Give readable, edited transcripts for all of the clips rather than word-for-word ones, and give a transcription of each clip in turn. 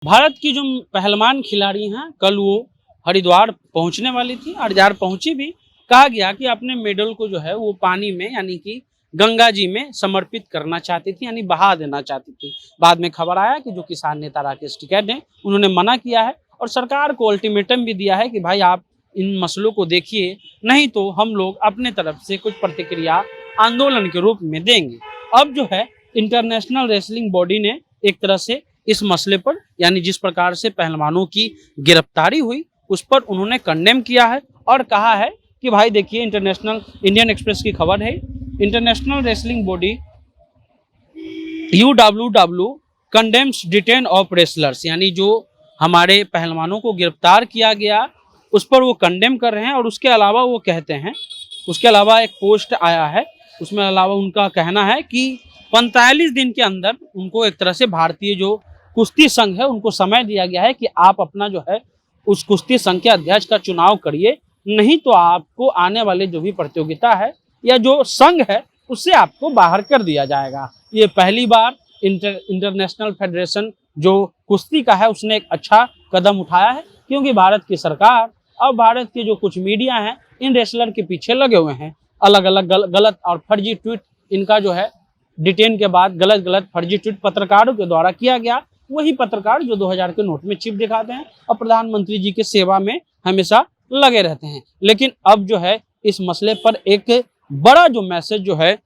भारत की जो पहलवान खिलाड़ी हैं, कल वो हरिद्वार पहुंचने वाली थी। हरिद्वार पहुंची भी, कहा गया कि अपने मेडल को जो है वो पानी में यानी कि गंगा जी में समर्पित करना चाहती थी, यानी बहा देना चाहती थी। बाद में खबर आया कि जो किसान नेता राकेश टिकैत हैं, उन्होंने मना किया है और सरकार को अल्टीमेटम भी दिया है कि भाई आप इन मसलों को देखिए, नहीं तो हम लोग अपने तरफ से कुछ प्रतिक्रिया आंदोलन के रूप में देंगे। अब जो है इंटरनेशनल रेसलिंग बॉडी ने एक तरह से इस मसले पर, यानी जिस प्रकार से पहलवानों की गिरफ्तारी हुई, उस पर उन्होंने कंडेम किया है और कहा है कि भाई देखिए, इंटरनेशनल इंडियन एक्सप्रेस की खबर है, international wrestling body UWW condemns detain of wrestlers, यानी जो हमारे पहलवानों को गिरफ्तार किया गया उस पर वो कंडेम कर रहे हैं। और उसके अलावा वो कहते हैं, उसके अलावा एक पोस्ट आया है, उसमें अलावा उनका कहना है कि 45 दिन के अंदर उनको एक तरह से भारतीय जो कुश्ती संघ है उनको समय दिया गया है कि आप अपना जो है उस कुश्ती संघ के अध्यक्ष का चुनाव करिए, नहीं तो आपको आने वाले जो भी प्रतियोगिता है या जो संघ है उससे आपको बाहर कर दिया जाएगा। ये पहली बार इंटरनेशनल फेडरेशन जो कुश्ती का है उसने एक अच्छा कदम उठाया है, क्योंकि भारत की सरकार और भारत के जो कुछ मीडिया हैं इन रेसलर के पीछे लगे हुए हैं। अलग अलग गलत और फर्जी ट्वीट इनका जो है डिटेन के बाद गलत फर्जी ट्वीट पत्रकारों के द्वारा किया गया, वही पत्रकार जो 2000 के नोट में चिप दिखाते हैं और प्रधानमंत्री जी की सेवा में हमेशा लगे रहते हैं। लेकिन अब जो है इस मसले पर एक बड़ा जो मैसेज जो है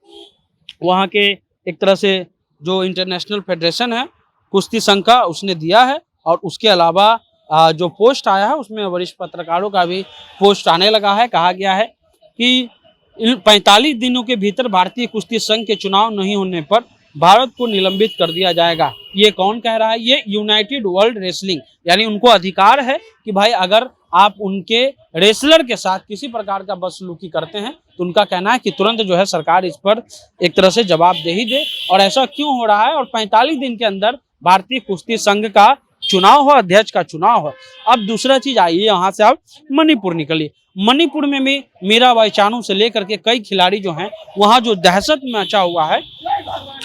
वहाँ के एक तरह से जो इंटरनेशनल फेडरेशन है कुश्ती संघ का, उसने दिया है। और उसके अलावा जो पोस्ट आया है उसमें वरिष्ठ पत्रकारों का भी पोस्ट आने लगा है। कहा गया है कि 45 दिनों के भीतर भारतीय कुश्ती संघ के चुनाव नहीं होने पर भारत को निलंबित कर दिया जाएगा। ये कौन कह रहा है? ये यूनाइटेड वर्ल्ड रेसलिंग, यानी उनको अधिकार है कि भाई अगर आप उनके रेसलर के साथ किसी प्रकार का बदसलूकी करते हैं तो उनका कहना है कि तुरंत जो है सरकार इस पर एक तरह से जवाबदेही दे। और ऐसा क्यों हो रहा है? और 45 दिन के अंदर भारतीय कुश्ती संघ का चुनाव हो, अध्यक्ष का चुनाव हो। अब दूसरा चीज आइए, यहाँ से आप मणिपुर निकलिए। मणिपुर में भी मीराबाई चानू से लेकर के कई खिलाड़ी जो हैं वहाँ जो दहशत मचा हुआ है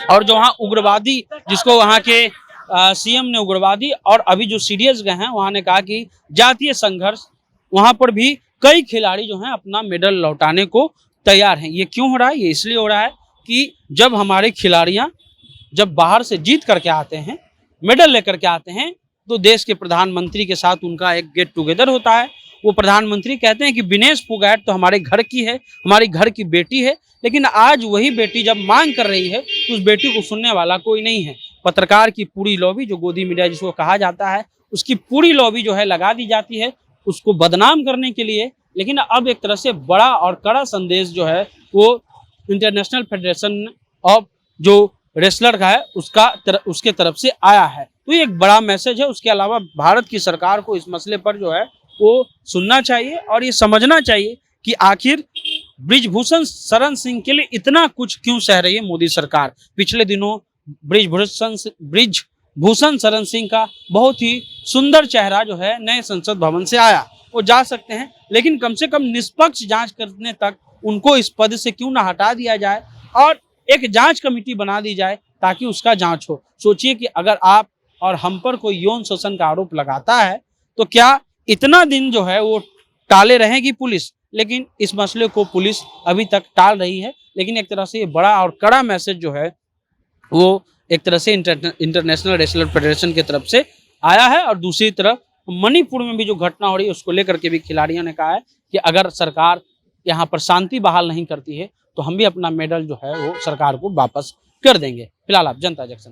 और जो वहाँ उग्रवादी, जिसको वहाँ के सीएम ने उग्रवादी और अभी जो सीडीएस गए हैं वहाँ ने कहा कि जातीय संघर्ष, वहाँ पर भी कई खिलाड़ी जो हैं अपना मेडल लौटाने को तैयार हैं। ये क्यों हो रहा है? ये इसलिए हो रहा है कि जब हमारे खिलाड़ियाँ जब बाहर से जीत करके आते हैं, मेडल लेकर के आते हैं, तो देश के प्रधानमंत्री के साथ उनका एक गेट टुगेदर होता है। वो प्रधानमंत्री कहते हैं कि विनेश फोगाट तो हमारे घर की है, हमारी घर की बेटी है। लेकिन आज वही बेटी जब मांग कर रही है तो उस बेटी को सुनने वाला कोई नहीं है। पत्रकार की पूरी लॉबी, जो गोदी मीडिया जिसको कहा जाता है, उसकी पूरी लॉबी जो है लगा दी जाती है उसको बदनाम करने के लिए। लेकिन अब एक तरह से बड़ा और कड़ा संदेश जो है वो इंटरनेशनल फेडरेशन ऑफ जो रेसलर का है उसके तरफ से आया है। तो ये एक बड़ा मैसेज है। उसके अलावा भारत की सरकार को इस मसले पर जो है वो सुनना चाहिए और ये समझना चाहिए कि आखिर ब्रिजभूषण शरण सिंह के लिए इतना कुछ क्यों सह रही है मोदी सरकार। पिछले दिनों ब्रिजभूषण शरण सिंह का बहुत ही सुंदर चेहरा जो है नए संसद भवन से आया, वो जा सकते हैं, लेकिन कम से कम निष्पक्ष जांच करने तक उनको इस पद से क्यों ना हटा दिया जाए और एक जांच कमेटी बना दी जाए ताकि उसका जांच हो। सोचिए कि अगर आप और हम पर कोई यौन शोषण का आरोप लगाता है तो क्या इतना दिन जो है वो टाले रहेगी पुलिस? लेकिन इस मसले को पुलिस अभी तक टाल रही है। लेकिन एक तरह से ये बड़ा और कड़ा मैसेज जो है वो एक तरह से इंटरनेशनल रेसलर फेडरेशन की तरफ से आया है। और दूसरी तरफ मणिपुर में भी जो घटना हो रही है उसको लेकर के भी खिलाड़ियों ने कहा है कि अगर सरकार यहाँ पर शांति बहाल नहीं करती है तो हम भी अपना मेडल जो है वो सरकार को वापस कर देंगे। फिलहाल आप जनता जंक्शन